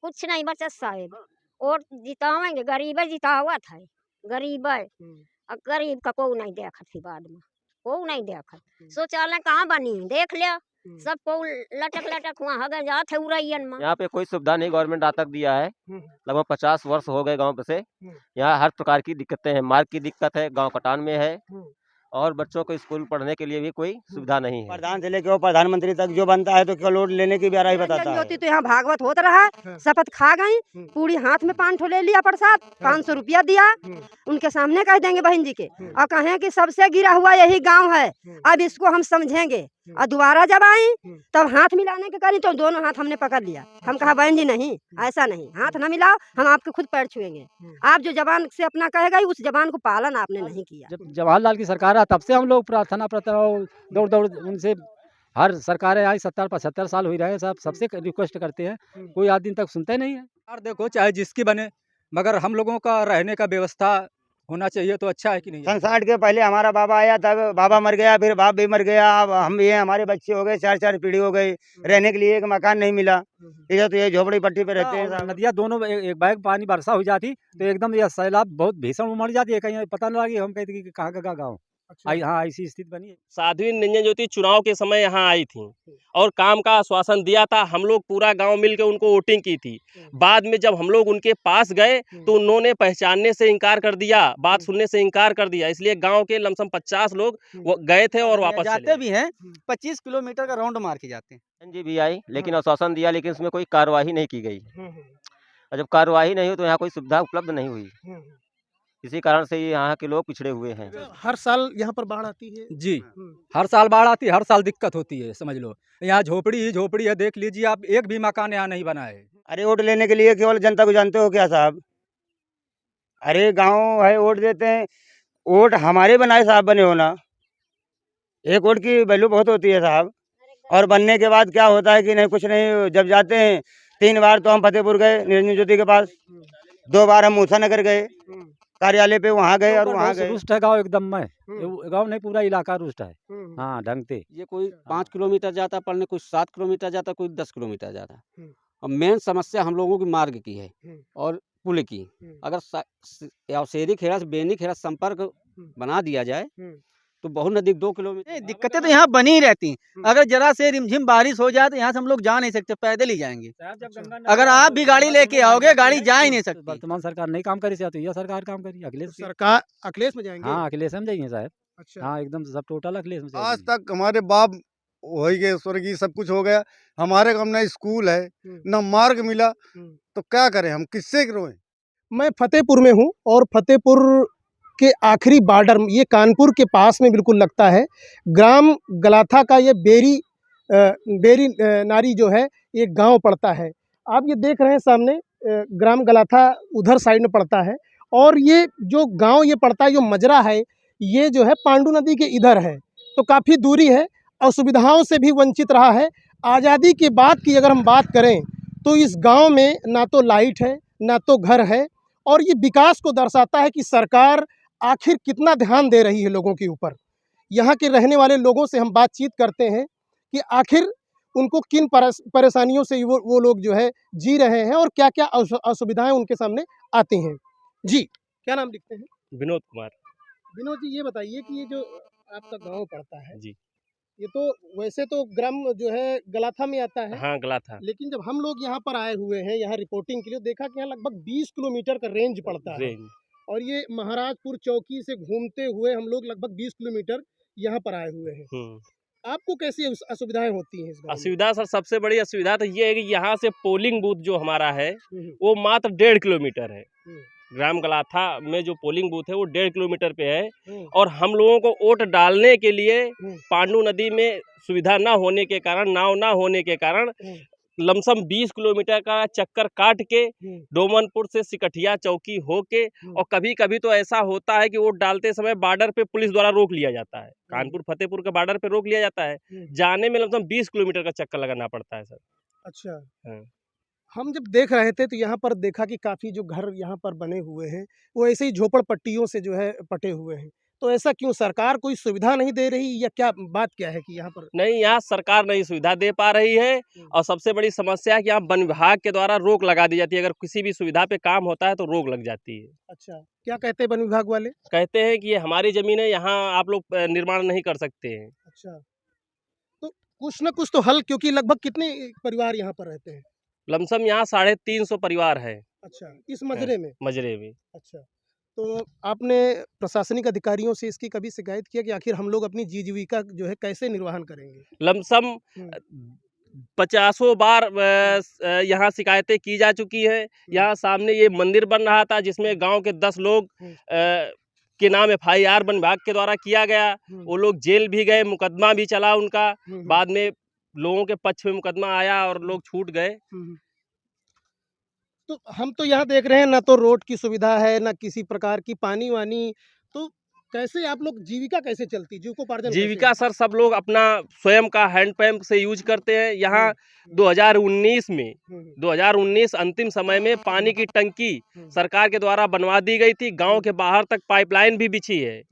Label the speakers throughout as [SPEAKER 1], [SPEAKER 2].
[SPEAKER 1] कुछ नहीं बचत साहेब। वोट जितावेंगे, गरीब जितावत है, गरीब है। और गरीब का कोई नहीं देखत थी बाद में, कोई नहीं देखत। शौचालय कहाँ बनी देख लिया, सब को लटक लटक वहाँ हगे जात है उड़ैयन में।
[SPEAKER 2] यहाँ पे कोई सुविधा नहीं गवर्नमेंट आज तक दिया है। लगभग 50 वर्ष हो गए गांव पे से। यहाँ हर प्रकार की दिक्कतें हैं, मार्ग की दिक्कत है, गांव कटान में है, और बच्चों को स्कूल पढ़ने के लिए भी कोई सुविधा नहीं है।
[SPEAKER 3] प्रधान से लेके प्रधानमंत्री तक जो बनता है तो केवल वोट लेने की भी राय बताता है।
[SPEAKER 4] तो यहाँ भागवत होता रहा, शपथ खा गई, पूरी हाथ में 5 ठो ले लिया प्रसाद, 500 रुपया दिया, उनके सामने कह देंगे बहन जी के, और कहें कि सबसे गिरा हुआ यही गांव है, अब इसको हम समझेंगे। और दोबारा जब आई तब हाथ मिलाने के करी तो दोनों हाथ हमने पकड़ लिया। हम कहा बहन जी नहीं, ऐसा नहीं, हाथ न मिलाओ, हम आपके खुद पैर छुएंगे। आप जो जबान से अपना कहे गई उस जबान को पालन आपने नहीं किया।
[SPEAKER 5] जब जवाहरलाल की सरकार है तब से हम लोग प्रार्थना दौड़ दौड़ उनसे, हर सरकारें आई 70-75 साल हुई रहे, सबसे रिक्वेस्ट करते हैं, कोई आज दिन तक सुनते नहीं है।
[SPEAKER 6] यार देखो चाहे जिसकी बने, मगर हम लोगों का रहने का व्यवस्था होना चाहिए तो अच्छा है कि नहीं।
[SPEAKER 3] 67 के पहले हमारा बाबा आया, तब बाबा मर गया, फिर बाप भी मर गया, अब हम भी हैं, हमारे बच्चे हो गए, 4 पीढ़ी हो गई, रहने के लिए एक मकान नहीं मिला। इधर तो ये झोपड़ी पट्टी पे रहते हैं।
[SPEAKER 5] नदियाँ दोनों एक बैग पानी वर्षा हो जाती तो एकदम यह सैलाब बहुत भीषण उमड़ जाती है, कहीं पता नहीं लगी हम कहते कि कहाँ का गाँव। हाँ ऐसी स्थिति बनी है।
[SPEAKER 7] साध्वी निरंजन ज्योति चुनाव के समय यहाँ आई थी और काम का आश्वासन दिया था, हम लोग पूरा गांव मिलकर उनको वोटिंग की थी। बाद में जब हम लोग उनके पास गए तो उन्होंने पहचानने से इनकार कर दिया, बात सुनने से इनकार कर दिया, इसलिए गांव के लमसम 50 लोग गए थे और वापस
[SPEAKER 8] जाते भी हैं। 25 किलोमीटर का राउंड मार के जाते हैं।
[SPEAKER 2] जी भी आई, लेकिन आश्वासन दिया, लेकिन उसमें कोई कार्यवाही नहीं की गई। और जब कार्यवाही नहीं हुई तो यहाँ कोई सुविधा उपलब्ध नहीं हुई, इसी कारण से यहाँ के लोग पिछड़े हुए हैं।
[SPEAKER 9] हर साल यहाँ पर बाढ़ आती है
[SPEAKER 6] जी, हर साल बाढ़ आती है, हर साल दिक्कत होती है, समझ लो। यहाँ झोपड़ी ही झोपड़ी है, देख लीजिए आप, एक भी मकान यहाँ नहीं बना है।
[SPEAKER 3] अरे वोट लेने के लिए केवल जनता को जानते हो क्या साहब? अरे गांव है, वोट देते हैं, वोट हमारे बनाए साहब बने हो ना, एक वोट की वैल्यू बहुत होती है साहब। और बनने के बाद क्या होता है कि नहीं, कुछ नहीं। जब जाते हैं 3 बार तो हम फतेहपुर गए निरंजन ज्योति के पास, 2 बार हम मूसा नगर गए कार्यालय पे, वहाँ गए और वहाँ गए।
[SPEAKER 5] रुष्ट है गाँव एकदम में, गाँव नहीं पूरा इलाका रुष्ट है। हाँ ढंग से
[SPEAKER 8] ये कोई 5 किलोमीटर जाता पढ़ने, कोई 7 किलोमीटर जाता, कोई 10 किलोमीटर जाता। और मेन समस्या हम लोगों की मार्ग की है और पुल की। अगर शहरी खेड़ा से बेनी खेड़ा संपर्क बना दिया जाए तो बहुत नजदीक 2 किलोमीटर। दिक्कतें तो यहाँ बनी ही रहती हैं। अगर जरा से रिमझिम बारिश हो जाए तो यहाँ से हम लोग जा नहीं सकते, पैदल ही जाएंगे। अगर आप भी गाड़ी लेके आओगे, गाड़ी जा ही नहीं सकती।
[SPEAKER 5] वर्तमान सरकार नहीं काम करी तो यह सरकार काम करी, अखिलेश
[SPEAKER 9] सरकार अखिलेश में जाएंगे।
[SPEAKER 5] हाँ अखिलेश में जाएंगे साहब।
[SPEAKER 9] अच्छा।
[SPEAKER 5] हाँ एकदम सब टोटल अखिलेश में।
[SPEAKER 10] आज तक हमारे बाप हो गए, स्वर्गीय, सब कुछ हो गया, हमारे गाँव न स्कूल है, न मार्ग मिला, तो क्या करें हम, किससे रोएं?
[SPEAKER 9] मैं फतेहपुर में हूँ और फतेहपुर के आखिरी बॉर्डर, ये कानपुर के पास में बिल्कुल लगता है, ग्राम गलाथा का ये बेरी नारी जो है ये गांव पड़ता है। आप ये देख रहे हैं सामने, ग्राम गलाथा उधर साइड में पड़ता है, और ये जो गांव ये पड़ता है, जो मजरा है, ये जो है पांडू नदी के इधर है, तो काफ़ी दूरी है और सुविधाओं से भी वंचित रहा है। आज़ादी के बाद की अगर हम बात करें तो इस गांव में ना तो लाइट है, ना तो घर है, और ये विकास को दर्शाता है कि सरकार आखिर कितना ध्यान दे रही है लोगों के ऊपर। यहाँ के रहने वाले लोगों से हम बातचीत करते हैं कि आखिर उनको किन परेशानियों से वो लोग जो है जी रहे हैं और क्या क्या असुविधाएं उनके सामने आती हैं। जी, क्या नाम लिखते हैं?
[SPEAKER 7] विनोद कुमार।
[SPEAKER 9] विनोद जी, ये बताइए कि ये जो आपका गांव पड़ता है
[SPEAKER 7] जी,
[SPEAKER 9] ये तो वैसे तो ग्राम जो है गलाथा में आता है।
[SPEAKER 7] हाँ गलाथा।
[SPEAKER 9] लेकिन जब हम लोग यहाँ पर आए हुए हैं यहाँ रिपोर्टिंग के लिए, देखा कि यहाँ लगभग 20 किलोमीटर का रेंज पड़ता है, और ये महाराजपुर चौकी से घूमते हुए हम लोग लगभग 20 किलोमीटर यहाँ पर आए हुए हैं। आपको कैसी असुविधाएं होती हैं इस गाँव में?
[SPEAKER 7] असुविधा सर, सबसे बड़ी असुविधा तो ये है कि यहाँ से पोलिंग बूथ जो हमारा है वो मात्र 1.5 किलोमीटर है। ग्राम गलाथा में जो पोलिंग बूथ है वो 1.5 किलोमीटर पे है, और हम लोगों को वोट डालने के लिए पांडू नदी में सुविधा ना होने के कारण, नाव ना होने के कारण, लमसम 20 किलोमीटर का चक्कर काट के डोमनपुर से सिकठिया चौकी होके, और कभी कभी तो ऐसा होता है कि वोट डालते समय बॉर्डर पे पुलिस द्वारा रोक लिया जाता है, कानपुर फतेहपुर के बॉर्डर पे रोक लिया जाता है, जाने में लमसम 20 किलोमीटर का चक्कर लगाना पड़ता है सर।
[SPEAKER 9] अच्छा।
[SPEAKER 7] हाँ।
[SPEAKER 9] हम जब देख रहे थे तो यहाँ पर देखा कि काफ़ी जो घर यहाँ पर बने हुए हैं वो ऐसे ही झोपड़पट्टियों से जो है पटे हुए हैं, तो ऐसा क्यों, सरकार कोई सुविधा नहीं दे रही या क्या बात क्या है कि यहाँ पर?
[SPEAKER 7] नहीं, यहाँ सरकार नहीं सुविधा दे पा रही है और सबसे बड़ी समस्या है कि यहाँ वन विभाग के द्वारा रोक लगा दी जाती है। अगर किसी भी सुविधा पे काम होता है तो रोक लग जाती है।
[SPEAKER 9] अच्छा, क्या कहते हैं वन विभाग वाले?
[SPEAKER 7] कहते हैं कि ये हमारी ज़मीन है, यहाँ आप लोग निर्माण नहीं कर सकते हैं।
[SPEAKER 9] अच्छा, तो कुछ न कुछ तो हल, क्योंकि लगभग कितने परिवार यहाँ पर रहते हैं?
[SPEAKER 7] लमसम यहाँ 350 परिवार है
[SPEAKER 9] अच्छा, इस मजरे में?
[SPEAKER 7] मजरे में।
[SPEAKER 9] अच्छा, तो आपने प्रशासनिक अधिकारियों से इसकी कभी शिकायत किया कि आखिर हम लोग अपनी जीविका जो है कैसे निर्वहन करेंगे?
[SPEAKER 7] लमसम
[SPEAKER 9] हम्म।
[SPEAKER 7] 50 बार यहाँ शिकायतें की जा चुकी है। यहाँ सामने ये मंदिर बन रहा था जिसमें गांव के 10 लोग के नाम FIR वन विभाग के द्वारा किया गया। वो लोग जेल भी गए, मुकदमा भी चला उनका। बाद में लोगों के पक्ष में मुकदमा आया और लोग छूट गए।
[SPEAKER 9] तो हम तो यहाँ देख रहे हैं, ना तो रोड की सुविधा है, ना किसी प्रकार की पानी वानी, तो कैसे आप लोग जीविका कैसे चलती, जीविकोपार्जन कैसे
[SPEAKER 7] जीविका
[SPEAKER 9] होता?
[SPEAKER 7] सर सब लोग अपना स्वयं का हैंडपंप से यूज करते हैं। यहाँ 2019 में 2019 अंतिम समय में पानी की टंकी सरकार के द्वारा बनवा दी गई थी। गांव के बाहर तक पाइपलाइन भी बिछी है,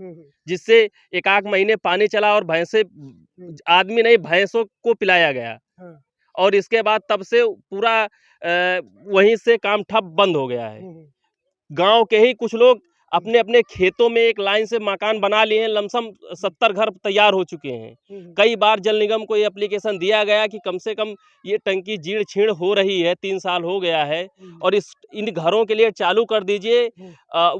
[SPEAKER 7] जिससे एक आध महीने पानी चला और भैंसे आदमी नहीं भैंसों को पिलाया गया। और इसके बाद तब से पूरा वहीं से काम ठप बंद हो गया है। गांव के ही कुछ लोग अपने अपने खेतों में एक लाइन से मकान बना लिए हैं। लमसम 70 घर तैयार हो चुके हैं। कई बार जल निगम को ये एप्लीकेशन दिया गया कि कम से कम ये टंकी जीर्ण छीण हो रही है, 3 साल हो गया है और इन घरों के लिए चालू कर दीजिए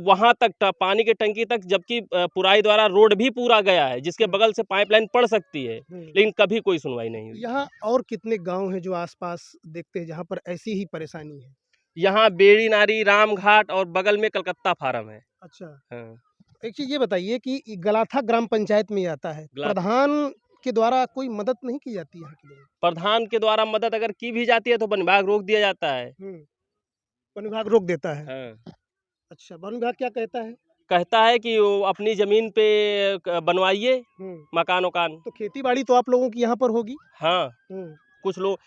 [SPEAKER 7] वहां तक पानी की टंकी तक, जबकि पुराई द्वारा रोड भी पूरा गया है जिसके बगल से पाइपलाइन पड़ सकती है, लेकिन कभी कोई सुनवाई नहीं हुई।
[SPEAKER 9] यहाँ और कितने गांव हैं जो आसपास देखते हैं जहाँ पर ऐसी ही परेशानी है?
[SPEAKER 7] यहाँ बेड़ी नारी, रामघाट और बगल में कलकत्ता फार्म है।
[SPEAKER 9] अच्छा,
[SPEAKER 7] हाँ।
[SPEAKER 9] एक चीज ये बताइए कि गलाथा ग्राम पंचायत में आता है, प्रधान के द्वारा कोई मदद नहीं की जाती है यहाँ के लोगों?
[SPEAKER 7] प्रधान के द्वारा मदद अगर की भी जाती है तो वन विभाग रोक दिया जाता है।
[SPEAKER 9] वन विभाग रोक देता है?
[SPEAKER 7] हाँ।
[SPEAKER 9] अच्छा, वन विभाग क्या कहता है?
[SPEAKER 7] कहता है कि वो अपनी जमीन पे बनवाइए मकान वकान।
[SPEAKER 9] तो खेती बाड़ी तो आप लोगों की यहाँ पर होगी?
[SPEAKER 7] हाँ, कुछ लोग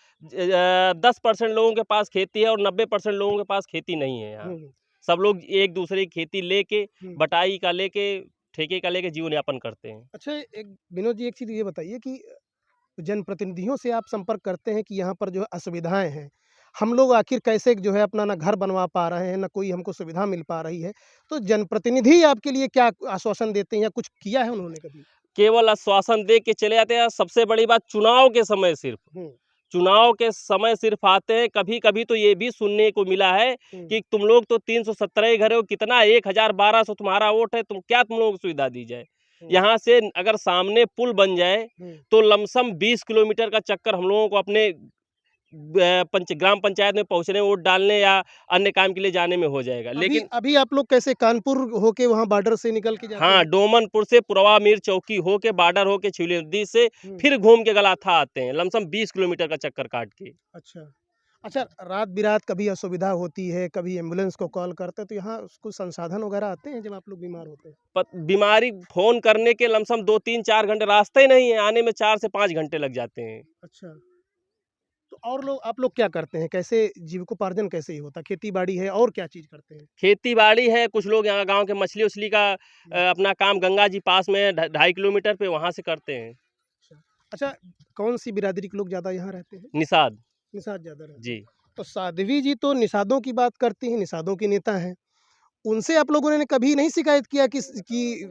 [SPEAKER 7] 10% लोगों के पास खेती है और 90% लोगों के पास खेती नहीं है। यहाँ सब लोग एक दूसरे की खेती लेके, बटाई का लेके, ठेके का लेके जीवन यापन करते हैं।
[SPEAKER 9] अच्छा, एक विनोद जी, एक चीज़ ये बताइए कि जनप्रतिनिधियों से आप संपर्क करते हैं कि यहाँ पर जो है असुविधाएं हैं, हम लोग आखिर कैसे जो है अपना ना घर बनवा पा रहे हैं, ना कोई हमको सुविधा मिल पा रही है, तो जनप्रतिनिधि आपके लिए क्या आश्वासन देते हैं या कुछ किया है उन्होंने कभी?
[SPEAKER 7] केवल आश्वासन दे के चले जाते हैं। सबसे बड़ी बात चुनाव के समय सिर्फ आते हैं। कभी कभी तो ये भी सुनने को मिला है कि तुम लोग तो 317 घर हो, कितना 1012 तुम्हारा वोट है, तुम लोगों को सुविधा दी जाए। यहाँ से अगर सामने पुल बन जाए तो लमसम 20 किलोमीटर का चक्कर हम लोगों को अपने ग्राम पंचायत में पहुँचने, वोट डालने या अन्य काम के लिए जाने में हो जाएगा। लेकिन
[SPEAKER 9] अभी आप लोग कैसे कानपुर होके वहाँ बॉर्डर से निकल के जाते हैं?
[SPEAKER 7] हाँ, डोमनपुर से पुरवा मीर चौकी होके बॉर्डर होके छिवली नदी से फिर घूम के गलाथा आते हैं, लमसम 20 किलोमीटर का चक्कर काट के।
[SPEAKER 9] अच्छा, रात बिरात कभी असुविधा होती है, कभी एम्बुलेंस को कॉल करते हैं, तो यहाँ कुछ संसाधन वगैरह आते हैं जब आप लोग बीमार होते हैं?
[SPEAKER 7] बीमारी फोन करने के लमसम 2, 3, 4 घंटे, रास्ते ही नहीं है, आने में 4 से 5 घंटे लग जाते हैं।
[SPEAKER 9] अच्छा, तो और लोग, आप लोग क्या करते हैं, कैसे जीविकोपार्जन कैसे ही होता, खेती बाड़ी है और क्या चीज़ करते हैं?
[SPEAKER 7] खेती बाड़ी है, कुछ लोग यहाँ गांव के मछली उछली का अपना काम गंगा जी पास में 2.5 किलोमीटर पे वहाँ से करते हैं।
[SPEAKER 9] अच्छा, कौन सी बिरादरी के लोग ज़्यादा यहाँ रहते हैं?
[SPEAKER 7] निषाद
[SPEAKER 9] ज़्यादा रहते हैं
[SPEAKER 7] जी।
[SPEAKER 9] तो साध्वी जी तो निषादों की बात करती हैं, निषादों की नेता हैं, उनसे आप लोगों ने कभी नहीं शिकायत किया कि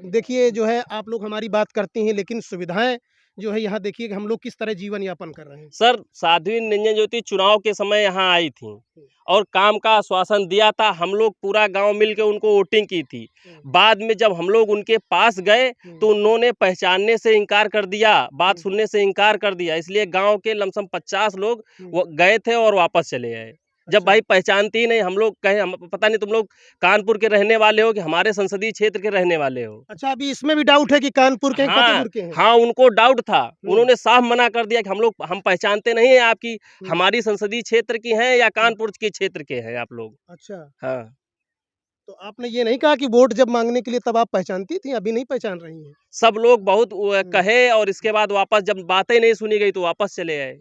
[SPEAKER 9] देखिए जो है आप लोग हमारी बात करती हैं लेकिन सुविधाएं जो है यहाँ देखिए कि हम लोग किस तरह जीवन यापन कर रहे हैं?
[SPEAKER 7] सर, साध्वी निरंजन ज्योति चुनाव के समय यहाँ आई थी और काम का आश्वासन दिया था। हम लोग पूरा गांव मिलके उनको वोटिंग की थी। बाद में जब हम लोग उनके पास गए तो उन्होंने पहचानने से इनकार कर दिया, बात सुनने से इनकार कर दिया। इसलिए गांव के लमसम 50 लोग गए थे और वापस चले आए। जब भाई पहचानती ही नहीं, हम लोग कहे हम पता नहीं तुम लोग कानपुर के रहने वाले हो कि हमारे संसदीय क्षेत्र के रहने वाले हो।
[SPEAKER 9] अच्छा, अभी इसमें भी डाउट है कि कानपुर के फतेहपुर के हैं?
[SPEAKER 7] हाँ, उनको डाउट था। उन्होंने साफ मना कर दिया कि हम पहचानते नहीं है आपकी, हमारी संसदीय क्षेत्र की हैं या कानपुर के क्षेत्र के हैं आप लोग।
[SPEAKER 9] अच्छा,
[SPEAKER 7] हाँ,
[SPEAKER 9] तो आपने ये नहीं कहा कि वोट जब मांगने के लिए तब आप पहचानती थी, अभी नहीं पहचान रही हैं?
[SPEAKER 7] सब लोग बहुत कहे और इसके बाद वापस जब बातें नहीं सुनी गई तो वापस चले आए।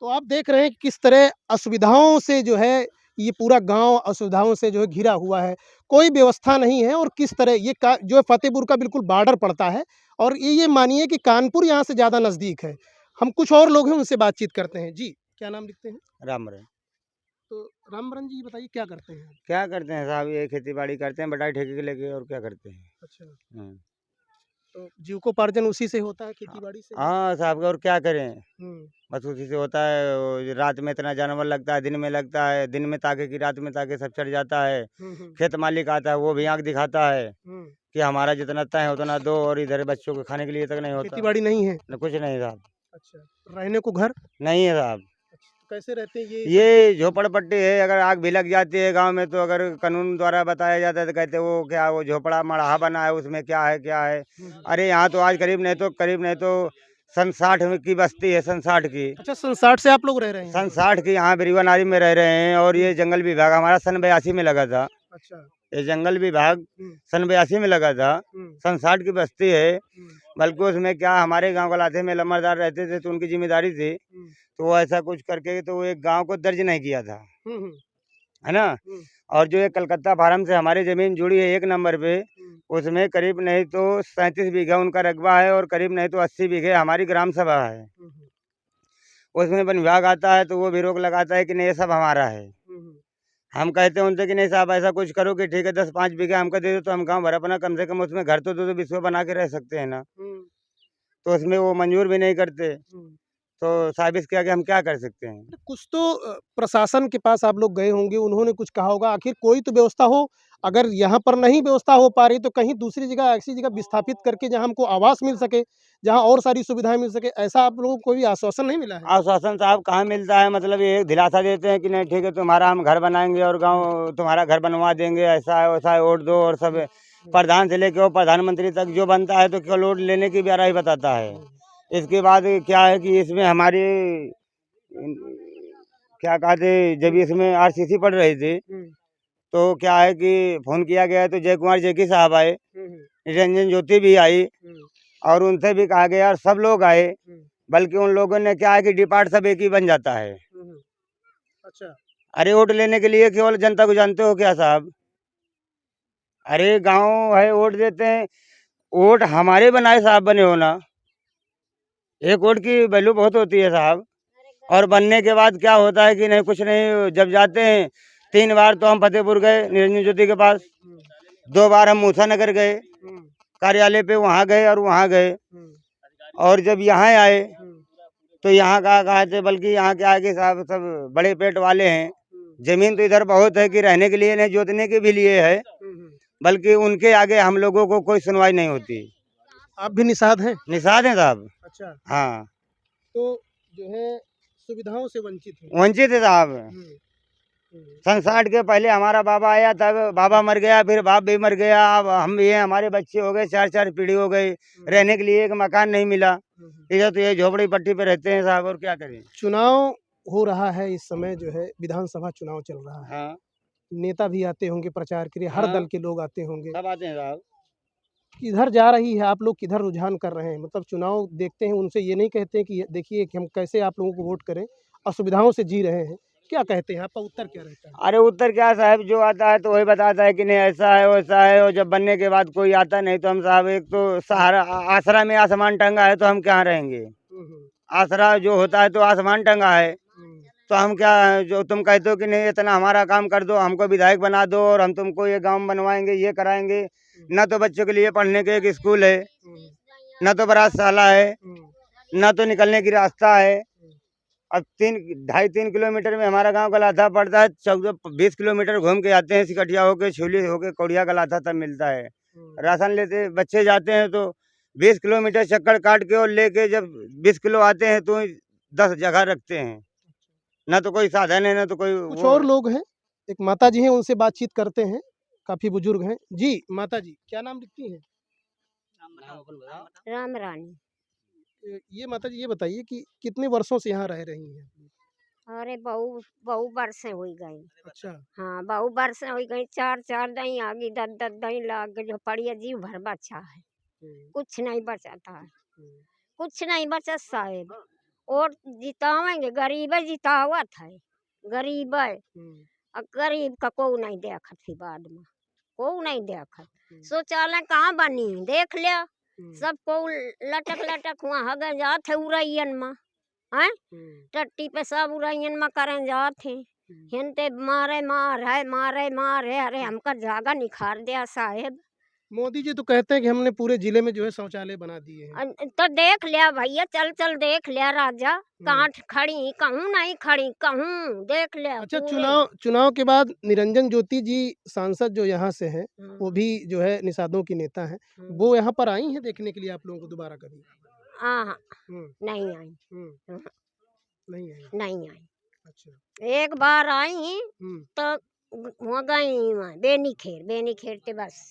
[SPEAKER 9] तो आप देख रहे हैं कि किस तरह असुविधाओं से जो है ये पूरा गांव असुविधाओं से जो है घिरा हुआ है, कोई व्यवस्था नहीं है। और किस तरह ये जो है फतेहपुर का बिल्कुल बॉर्डर पड़ता है, और ये मानिए कि कानपुर यहाँ से ज़्यादा नज़दीक है। हम कुछ और लोग हैं, उनसे बातचीत करते हैं। जी, क्या नाम लिखते हैं?
[SPEAKER 3] रामबरन।
[SPEAKER 9] तो रामबरन जी, बताइए क्या करते हैं?
[SPEAKER 3] क्या करते हैं साहब, ये खेती बाड़ी करते हैं बटाई ठेके के लेके, और क्या करते हैं।
[SPEAKER 9] अच्छा,
[SPEAKER 3] हम्म।
[SPEAKER 9] तो जीविकोपार्जन उसी से होता है, खेती बाड़ी से?
[SPEAKER 3] हाँ साहब, और क्या करें,
[SPEAKER 9] हम्म,
[SPEAKER 3] बस उसी से होता है। वो रात में इतना जानवर लगता है, दिन में लगता है, दिन में ताके की रात में ताके सब चढ़ जाता है।
[SPEAKER 9] हम्म,
[SPEAKER 3] खेत मालिक आता है, वो भी आँख दिखाता है
[SPEAKER 9] हम्म।
[SPEAKER 3] कि हमारा जितना तय है उतना दो, और इधर बच्चों को खाने के लिए तक नहीं होता।
[SPEAKER 9] खेती बाड़ी नहीं है?
[SPEAKER 3] न कुछ नहीं साहब,
[SPEAKER 9] अच्छा, रहने को घर?
[SPEAKER 3] नहीं है साहब।
[SPEAKER 9] तो कैसे रहते हैं ये?
[SPEAKER 3] ये झोपड़पट्टी है, अगर आग भी लग जाती है गांव में, तो अगर कानून द्वारा बताया जाता है तो कहते हैं वो क्या, वो झोपड़ा मड़हा बना है, उसमें क्या है क्या है। अरे यहाँ तो आज करीब नहीं तो सन 60 की बस्ती है, सन 60 की।
[SPEAKER 9] अच्छा, सन 60 से आप लोग रह रहे हैं?
[SPEAKER 3] सन 60 की यहाँ बिरवानारी में रह रहे हैं। और ये जंगल विभाग हमारा सन 82 में लगा था।
[SPEAKER 9] अच्छा।
[SPEAKER 3] ये जंगल विभाग
[SPEAKER 9] हम्म,
[SPEAKER 3] सन 82 में लगा था।
[SPEAKER 9] हम्म,
[SPEAKER 3] सन 60 की बस्ती है।
[SPEAKER 9] हम्म,
[SPEAKER 3] बल्कि उसमें क्या, हमारे गांव गलाथे में लम्बरदार रहते थे तो उनकी जिम्मेदारी थी,
[SPEAKER 9] हम्म,
[SPEAKER 3] तो वो ऐसा कुछ करके तो वो एक गांव को दर्ज नहीं किया था,
[SPEAKER 9] हम्म,
[SPEAKER 3] है ना।
[SPEAKER 9] हम्म,
[SPEAKER 3] और जो ये कलकत्ता फार्म से हमारी ज़मीन जुड़ी है 1 नंबर पे,
[SPEAKER 9] हम्म,
[SPEAKER 3] उसमें करीब नहीं तो 37 बीघा उनका रकबा है, और करीब नहीं तो 80 बीघे हमारी ग्राम सभा है।
[SPEAKER 9] हम्म,
[SPEAKER 3] उसमें वन विभाग आता है तो वो भी रोक लगाता है कि नहीं ये सब हमारा है।
[SPEAKER 9] हम्म,
[SPEAKER 3] हम कहते हैं उनसे कि नहीं साहब ऐसा कुछ करो कि ठीक है 10-5 बीघा हमको दे दो, तो हम गाँव भर अपना कम से कम उसमें घर तो 2-2 बिस्वा बना के रह सकते हैं ना।
[SPEAKER 9] हम्म,
[SPEAKER 3] तो उसमें वो मंजूर भी नहीं करते,
[SPEAKER 9] हम्म।
[SPEAKER 3] तो साबित किया कि हम क्या कर सकते हैं।
[SPEAKER 9] कुछ तो प्रशासन के पास आप लोग गए होंगे, उन्होंने कुछ कहा होगा, आखिर कोई तो व्यवस्था हो। अगर यहाँ पर नहीं व्यवस्था हो पा रही तो कहीं दूसरी जगह, ऐसी जगह विस्थापित करके जहाँ हमको आवास मिल सके, जहाँ और सारी सुविधाएं मिल सके, ऐसा आप लोगों को कोई आश्वासन नहीं मिला है?
[SPEAKER 3] आश्वासन साहब कहाँ मिलता है, मतलब ये एक दिलासा देते हैं कि नहीं ठीक है तुम्हारा हम घर बनाएंगे और गांव तुम्हारा घर बनवा देंगे, ऐसा है वैसा है, वोट दो। और सब प्रधान से लेके और प्रधानमंत्री तक जो बनता है तो केवल वोट लेने की ब्याराई बताता है। इसके बाद क्या है कि इसमें हमारी क्या कहते, जब इसमें आरसीसी पड़ रही थी तो क्या है कि फोन किया गया तो जय कुमार जैकी साहब आए, निरंजन ज्योति भी आई, और उनसे भी कहा गया और सब लोग आए। बल्कि उन लोगों ने क्या है कि डिपार्ट सब एक ही बन जाता है।
[SPEAKER 9] अच्छा।
[SPEAKER 3] अरे वोट लेने के लिए केवल जनता को जानते हो क्या साहब, अरे गांव है वोट देते हैं, वोट हमारे बनाए साहब बने हो ना, एक वोट की वैल्यू बहुत होती है साहब। और बनने के बाद क्या होता है कि नहीं कुछ नहीं, जब जाते हैं 3 बार तो हम फतेहपुर गए निरंजन ज्योति के पास, 2 बार हम मूसा नगर गए कार्यालय पे, वहाँ गए और वहाँ गए। और जब यहाँ आए तो यहाँ कहा थे, बल्कि यहाँ क्या है कि साहब सब बड़े पेट वाले हैं, जमीन तो इधर बहुत है कि रहने के लिए नहीं, जोतने के भी लिए है, बल्कि उनके आगे हम लोगों को कोई सुनवाई नहीं होती।
[SPEAKER 9] आप भी निषाद हैं?
[SPEAKER 3] निषाद हैं साहब।
[SPEAKER 9] अच्छा।
[SPEAKER 3] हाँ,
[SPEAKER 9] तो जो है सुविधाओं से वंचित हैं।
[SPEAKER 3] वंचित है साहब। सन 60 के पहले हमारा बाबा आया, तब बाबा मर गया, फिर बाप भी मर गया, अब हम भी हैं, हमारे बच्चे हो गए, 4-4 पीढ़ी हो गई, रहने के लिए एक मकान नहीं मिला। इधर तो ये झोपड़ी पट्टी पे रहते हैं साहब, और क्या करें।
[SPEAKER 9] चुनाव हो रहा है इस समय, जो है विधानसभा चुनाव चल रहा है,
[SPEAKER 3] हाँ,
[SPEAKER 9] नेता भी आते होंगे प्रचार के लिए, हर
[SPEAKER 3] हाँ।
[SPEAKER 9] दल के लोग आते होंगे।
[SPEAKER 3] सब आते हैं साहब।
[SPEAKER 9] किधर जा रही है, आप लोग किधर रुझान कर रहे हैं? मतलब चुनाव देखते हैं, उनसे ये नहीं कहते हैं कि देखिए कि हम कैसे आप लोगों को वोट करें, असुविधाओं से जी रहे हैं, क्या कहते हैं? आपका उत्तर क्या रहता है?
[SPEAKER 3] अरे उत्तर क्या साहब, जो आता है तो वही बताता है कि नहीं ऐसा है वैसा है, और जब बनने के बाद कोई आता नहीं तो हम साहब, एक तो सहारा आसरा में आसमान टंगा है तो हम क्या रहेंगे। आसरा जो होता है तो आसमान टंगा है, तो हम क्या, जो तुम कहते हो कि नहीं इतना हमारा काम कर दो, हमको विधायक बना दो और हम तुमको ये गांव बनवाएंगे, ये कराएंगे, न तो बच्चों के लिए पढ़ने के एक स्कूल है, न तो बरातशाला है, न तो निकलने की रास्ता है। अब 2.5-3 किलोमीटर में हमारा गांव गलाथा पड़ता है, 14-20 किलोमीटर घूम के आते हैं, सिकटिया होके, छुली होके, कौड़िया गलाथा तब मिलता है। राशन लेते बच्चे जाते हैं तो 20 किलोमीटर चक्कर काट के, और लेके जब 20 किलो आते हैं तो 10 जगह रखते हैं, ना तो कोई साधन है ना तो कोई
[SPEAKER 9] कुछ और लोग हैं, एक माता जी हैं, उनसे बातचीत करते हैं, काफी बुजुर्ग हैं। जी माता जी, क्या नाम लिखती हैं?
[SPEAKER 1] राम रानी।
[SPEAKER 9] ये माता जी ये बताइए कि कितने वर्षों से यहाँ रह रही हैं?
[SPEAKER 1] अरे बहु बहु वर्ष हुई गई।
[SPEAKER 9] अच्छा।
[SPEAKER 1] हाँ, बहु वर्ष हुई गई, 4-4 दही आगी, 10-10 दही लाग के जो पड़िया जीव भर बचा है, कुछ नहीं बचाता है, कुछ नहीं बचा साहेब। और जितावेंगे, गरीब जितावत है, गरीब है। और गरीब का को नहीं देखत थी बाद में, को नहीं देखत। शौचालय कहाँ बनी देख लिया, सब को लटक लटक हुआ हगे जात है उड़ैयन में, हैं टट्टी पे सब उड़ैयन में करें जात थे। हिंते मारे मार है, अरे हमका जागा निखार दिया साहेब।
[SPEAKER 9] मोदी जी तो कहते हैं कि हमने पूरे जिले में जो है शौचालय बना दिए हैं।
[SPEAKER 1] तो देख लिया भैया, चल चल देख लिया राजा, कहाँ खड़ी कहूँ नहीं खड़ी कहूँ देख लिया।
[SPEAKER 9] अच्छा,
[SPEAKER 1] पूरे।
[SPEAKER 9] चुनाव के बाद निरंजन ज्योति जी सांसद जो यहाँ से हैं, वो भी जो है निषादों की नेता हैं, वो यहाँ पर आई हैं देखने के लिए आप लोगों को दोबारा कभी?
[SPEAKER 1] हाँ नहीं आई, नहीं आई।
[SPEAKER 9] अच्छा,
[SPEAKER 1] एक बार आई तो हो गई बेनी खेर ते बस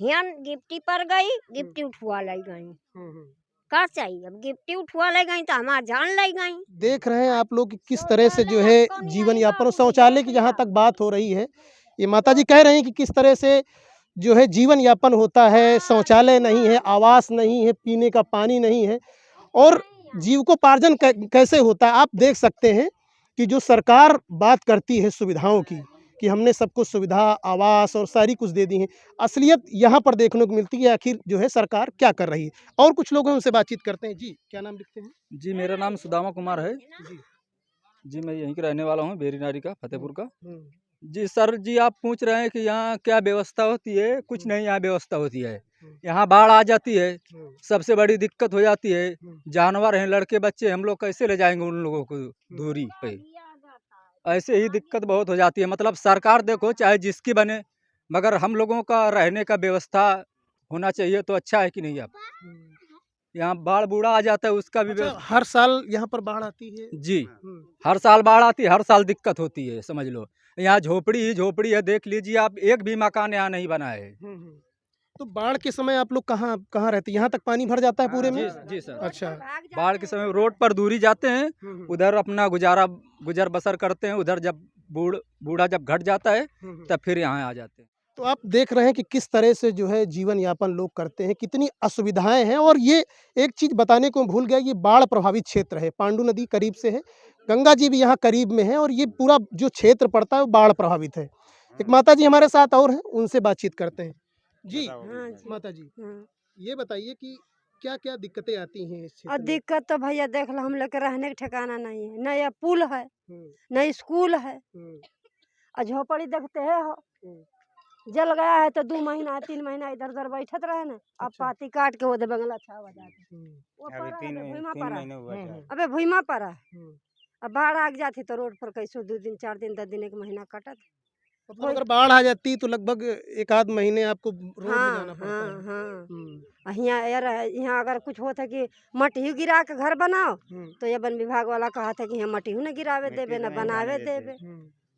[SPEAKER 1] हियन गिफ्टी पर गई, गिफ्टी उठवा लाई गई। का चाहिए अब, गिफ्टी उठवा ले गई तो हमारा जान ले गई।
[SPEAKER 9] देख रहे हैं आप लोग कि किस तरह से जो है जीवन यापन और शौचालय की जहाँ तक बात हो रही है, ये माता जी कह रहे हैं कि किस तरह से जो है जीवन यापन होता है, शौचालय नहीं है, आवास नहीं है, पीने का पानी नहीं है और जीविकोपार्जन कैसे होता है। आप देख सकते हैं कि जो सरकार बात करती है सुविधाओं की कि हमने सबको सुविधा, आवास और सारी कुछ दे दी है, असलियत यहाँ पर देखने को मिलती है आखिर जो है सरकार क्या कर रही है। और कुछ लोग हैं उनसे बातचीत करते हैं। जी, क्या नाम लिखते हैं?
[SPEAKER 6] जी, मेरा नाम सुदामा कुमार है। जी, मैं यहीं का रहने वाला हूँ, बेरी नारी का, फतेहपुर का। जी सर जी, आप पूछ रहे हैं कि यहाँ क्या व्यवस्था होती है? कुछ नहीं यहाँ व्यवस्था होती है। यहाँ बाढ़ आ जाती है, सबसे बड़ी दिक्कत हो जाती है। जानवर हैं, लड़के बच्चे, हम लोग कैसे ले जाएंगे उन लोगों को दूरी पे? ऐसे ही दिक्कत बहुत हो जाती है। मतलब सरकार देखो चाहे जिसकी बने, मगर हम लोगों का रहने का व्यवस्था होना चाहिए तो अच्छा है कि नहीं? आप यहाँ बाढ़ बूढ़ा आ जाता है उसका भी
[SPEAKER 9] अच्छा, हर साल यहाँ पर बाढ़ आती है?
[SPEAKER 6] जी, हर साल बाढ़ आती है, हर साल दिक्कत होती है, समझ लो। यहाँ झोपड़ी ही झोपड़ी है, देख लीजिए आप, एक भी मकान यहाँ नहीं बना है।
[SPEAKER 9] तो बाढ़ के समय आप लोग कहाँ कहाँ रहते हैं? यहाँ तक पानी भर जाता है पूरे में?
[SPEAKER 6] जी सर।
[SPEAKER 9] अच्छा,
[SPEAKER 6] बाढ़ के समय रोड पर दूरी जाते हैं, उधर अपना गुजर बसर करते हैं। उधर जब बूढ़ा जब घट जाता है तब फिर यहाँ आ जाते हैं।
[SPEAKER 9] तो आप देख रहे हैं कि किस तरह से जो है जीवन यापन लोग करते हैं, कितनी असुविधाएं हैं। और ये एक चीज़ बताने को भूल गया, ये बाढ़ प्रभावित क्षेत्र है, पांडु नदी करीब से है, गंगा जी भी यहाँ करीब में है और ये पूरा जो क्षेत्र पड़ता है वो बाढ़ प्रभावित है। एक माता जी हमारे साथ और हैं, उनसे बातचीत करते हैं। जी माता जी, ये बताइए कि क्या क्या दिक्कतें आती हैं इस क्षेत्र
[SPEAKER 4] और
[SPEAKER 9] में?
[SPEAKER 4] दिक्कत तो भैया देख लो, हम लोग के रहने का ठिकाना नहीं है, न ये पुल है, न स्कूल है, और झोपड़ी देखते है हो, जल गया है तो 2 महीना 3 महीना इधर उधर बैठत रहे ना। अब पाती काट के वो दे बंगला छावा जाते, वो भूमा पड़ा, अबे भूमा पड़ा। अब बाढ़ आ जाती तो रोड पर कैसे 2 दिन 4 दिन 10 दिन 1 महीना कटत।
[SPEAKER 9] मतलब अगर बाढ़ आ जाती तो लगभग 1 आध महीने आपको रोड में जाना पड़ता है।
[SPEAKER 4] यहाँ अगर कुछ होता है कि मटियो गिरा के घर बनाओ तो ये वन विभाग वाला कहा था कि यहाँ मटियो न गिरावे देवे, न बनावे देवे,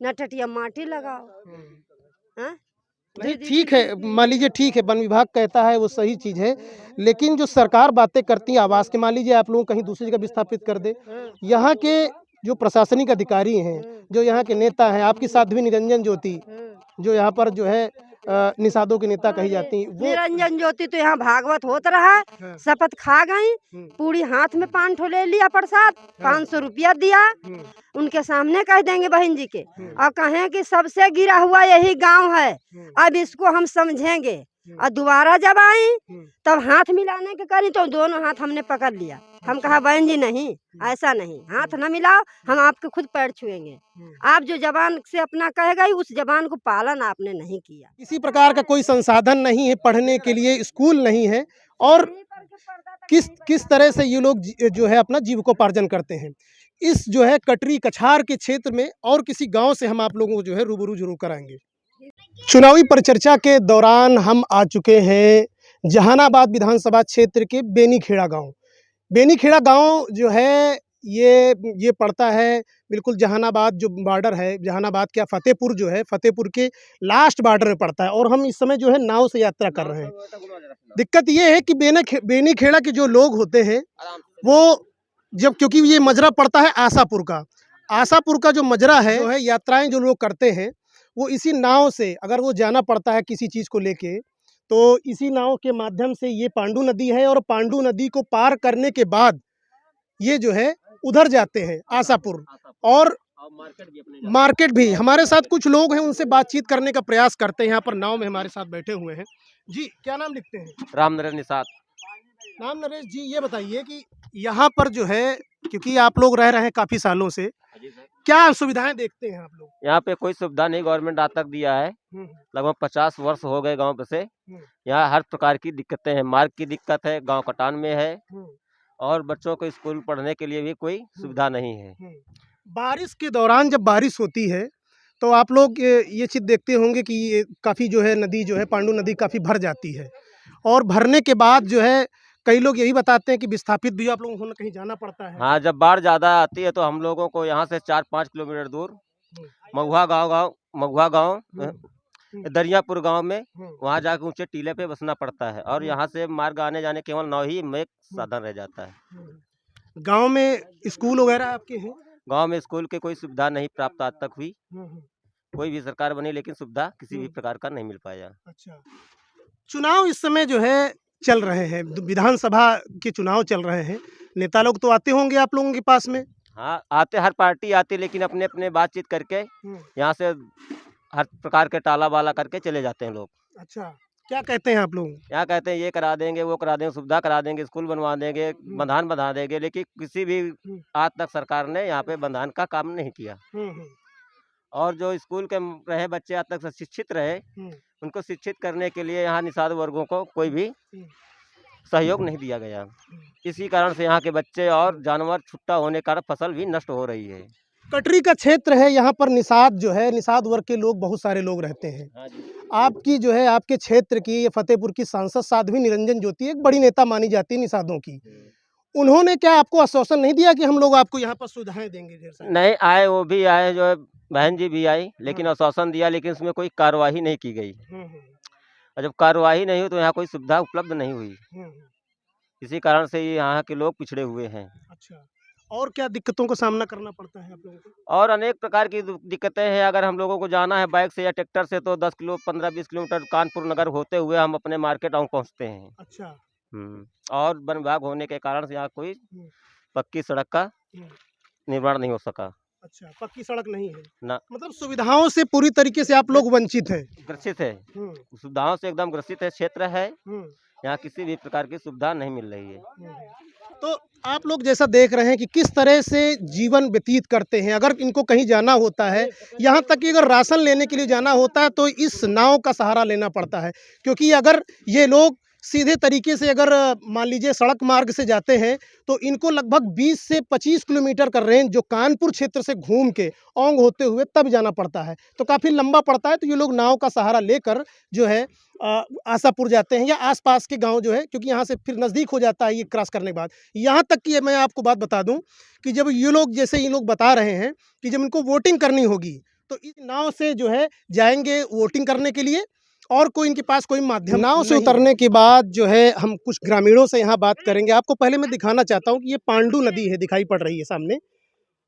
[SPEAKER 4] न टटिया माटी लगाओ। हाँ?
[SPEAKER 9] नहीं ठीक है, मान लीजिए ठीक है, वन विभाग कहता है वो सही चीज़ है, लेकिन जो सरकार बातें करती है आवास के, मान लीजिए आप लोग कहीं दूसरी जगह विस्थापित कर दे, यहाँ के जो प्रशासनिक अधिकारी हैं, जो यहाँ के नेता हैं, आपकी साध्वी निरंजन ज्योति जो यहाँ पर जो है निषादों की नेता कही जाती, वो
[SPEAKER 4] निरंजन ज्योति तो यहाँ भागवत होत रहा, शपथ खा गई, पूरी हाथ में 5 ठो ले लिया प्रसाद, 500 रुपया दिया, उनके सामने कह देंगे बहन जी के, और कहें कि सबसे गिरा हुआ यही गांव है, अब इसको हम समझेंगे। और दोबारा जब आई तब हाथ मिलाने के करी तो दोनों हाथ हमने पकड़ लिया। हम कहा बहन जी नहीं, ऐसा नहीं, हाथ न मिलाओ, हम आपके खुद पैर छुएंगे। आप जो जबान से अपना कह गई उस जबान को पालन आपने नहीं किया।
[SPEAKER 9] किसी प्रकार का कोई संसाधन नहीं है, पढ़ने के लिए स्कूल नहीं है, और किस तरह से ये लोग जो है अपना जीविकोपार्जन करते हैं। इस जो है कटरी कछार के क्षेत्र में और किसी गांव से हम आप लोगों को जो है रूबरू जरूर कराएंगे। चुनावी परिचर्चा के दौरान हम आ चुके हैं जहानाबाद विधानसभा क्षेत्र के बेनीखेड़ा गांव। बेनीखेड़ा गांव जो है ये पड़ता है बिल्कुल जहानाबाद जो बॉर्डर है, जहानाबाद क्या फतेहपुर जो है, फतेहपुर के लास्ट बॉर्डर में पड़ता है, और हम इस समय जो है नाव से यात्रा कर रहे हैं। दिक्कत ये है कि बेनीखेड़ा के जो लोग होते हैं वो जब, क्योंकि ये मजरा पड़ता है आशापुर का जो मजरा है, जो है यात्राएं जो लोग करते हैं वो इसी नाव से, अगर वो जाना पड़ता है किसी चीज़ को लेके, तो इसी नाव के माध्यम से ये पांडु नदी है, और पांडु नदी को पार करने के बाद ये जो है उधर जाते हैं आशापुर, और
[SPEAKER 2] और
[SPEAKER 9] मार्केट भी हमारे साथ कुछ लोग हैं, उनसे बातचीत करने का प्रयास करते हैं। यहाँ पर नाव में हमारे साथ बैठे हुए हैं। जी, क्या नाम लिखते हैं?
[SPEAKER 2] राम नरेश निषाद।
[SPEAKER 9] नाम नरेश जी, ये बताइए कि यहाँ पर जो है, क्योंकि आप लोग रह रहे हैं काफी सालों से, क्या सुविधाएं देखते हैं आप लोग?
[SPEAKER 2] यहाँ पे कोई सुविधा नहीं गवर्नमेंट आज तक दिया है। लगभग 50 वर्ष हो गए गांव पे से। यहाँ हर प्रकार की दिक्कतें हैं, मार्ग की दिक्कत है, गांव कटान में है, और बच्चों को स्कूल पढ़ने के लिए भी कोई सुविधा नहीं है।
[SPEAKER 9] बारिश के दौरान जब बारिश होती है तो आप लोग ये चीज़ देखते होंगे कि ये काफ़ी जो है नदी जो है पांडू नदी काफ़ी भर जाती है, और भरने के बाद जो है कई लोग यही बताते हैं कि विस्थापित भी आप लोगों को कहीं जाना पड़ता है।
[SPEAKER 2] हाँ, जब बाढ़ ज़्यादा आती है तो हम लोगों को यहाँ से 4-5 किलोमीटर दूर महुआ गांव दरियापुर गांव में वहाँ जाकर ऊंचे टीले पे बसना पड़ता है, और यहाँ से मार्ग आने जाने केवल नाव ही में साधन रह जाता है।
[SPEAKER 9] गांव में स्कूल वगैरह आपके हैं?
[SPEAKER 2] गांव में स्कूल की कोई सुविधा नहीं प्राप्त आज तक हुई। कोई भी सरकार बनी लेकिन सुविधा किसी भी प्रकार का नहीं मिल पाया।
[SPEAKER 9] अच्छा, चुनाव इस समय जो है चल रहे हैं, विधानसभा के चुनाव चल रहे हैं, नेता लोग तो आते होंगे आप लोगों के पास में?
[SPEAKER 2] हाँ, आते, हर पार्टी आती, लेकिन अपने अपने बातचीत करके यहाँ से हर प्रकार के टाला बाला करके चले जाते हैं लोग।
[SPEAKER 9] अच्छा, क्या कहते हैं आप लोग?
[SPEAKER 2] यहाँ कहते हैं ये करा देंगे, वो करा देंगे, सुविधा करा देंगे, स्कूल बनवा देंगे, बंधान बंधा देंगे, लेकिन किसी भी आज तक सरकार ने यहाँ पे बंधान का काम नहीं किया। और जो स्कूल के रहे बच्चे आज तक शिक्षित रहे, उनको शिक्षित करने के लिए यहाँ निषाद वर्गों को कोई भी सहयोग नहीं दिया गया। इसी कारण से यहाँ के बच्चे और जानवर छुट्टा होने के कारण फसल भी नष्ट हो रही है।
[SPEAKER 9] कटरी का क्षेत्र है, यहाँ पर निषाद जो है, निषाद वर्ग के लोग, बहुत सारे लोग रहते हैं। आपकी जो है आपके क्षेत्र की, ये फतेहपुर की सांसद साध्वी निरंजन ज्योति एक बड़ी नेता मानी जाती है निषादों की। उन्होंने क्या आपको आश्वासन नहीं दिया कि हम लोग आपको यहाँ पर सुविधाएं देंगे?
[SPEAKER 2] नहीं आए, वो भी आए, जो है बहन जी भी आई, लेकिन आश्वासन दिया, लेकिन उसमें कोई कार्यवाही नहीं की गई। और जब कार्यवाही नहीं हुई तो यहाँ कोई सुविधा उपलब्ध नहीं हुई। इसी कारण से यहाँ के लोग पिछड़े हुए हैं।
[SPEAKER 9] अच्छा, और क्या दिक्कतों का सामना करना पड़ता है आप लोगों को?
[SPEAKER 2] और अनेक प्रकार की दिक्कतें हैं। अगर हम लोगों को जाना है बाइक से या ट्रैक्टर से तो 15-20 किलोमीटर कानपुर नगर होते हुए हम अपने मार्केट टाउन पहुँचते हैं।
[SPEAKER 9] अच्छा,
[SPEAKER 2] और वन विभाग होने के कारण से यहाँ कोई पक्की सड़क का निर्माण नहीं हो सका।
[SPEAKER 9] अच्छा, पक्की सड़क नहीं है
[SPEAKER 2] ना,
[SPEAKER 9] मतलब सुविधाओं से पूरी तरीके से आप लोग वंचित हैं।
[SPEAKER 2] ग्रसित है, सुविधाओं से एकदम ग्रसित है क्षेत्र है। यहाँ किसी भी प्रकार की सुविधा नहीं मिल रही है।
[SPEAKER 9] तो आप लोग जैसा देख रहे हैं कि किस तरह से जीवन व्यतीत करते हैं। अगर इनको कहीं जाना होता है, यहाँ तक कि अगर राशन लेने के लिए जाना होता है तो इस नाव का सहारा लेना पड़ता है, क्योंकि अगर ये लोग सीधे तरीके से अगर मान लीजिए सड़क मार्ग से जाते हैं तो इनको लगभग 20 से 25 किलोमीटर का रेंज जो कानपुर क्षेत्र से घूम के औंग होते हुए तब जाना पड़ता है, तो काफ़ी लंबा पड़ता है। तो ये लोग नाव का सहारा लेकर जो है आशापुर जाते हैं या आसपास के गांव जो है, क्योंकि यहाँ से फिर नज़दीक हो जाता है ये क्रॉस करने के बाद। यहाँ तक कि मैं आपको बात बता दूं कि जब ये लोग, जैसे ये लोग बता रहे हैं कि जब इनको वोटिंग करनी होगी तो इस नाव से जो है जाएंगे वोटिंग करने के लिए, और कोई इनके पास कोई माध्यम। नाव से उतरने के बाद जो है हम कुछ ग्रामीणों से यहाँ बात करेंगे। आपको पहले मैं दिखाना चाहता हूँ कि ये पांडू नदी है, दिखाई पड़ रही है सामने।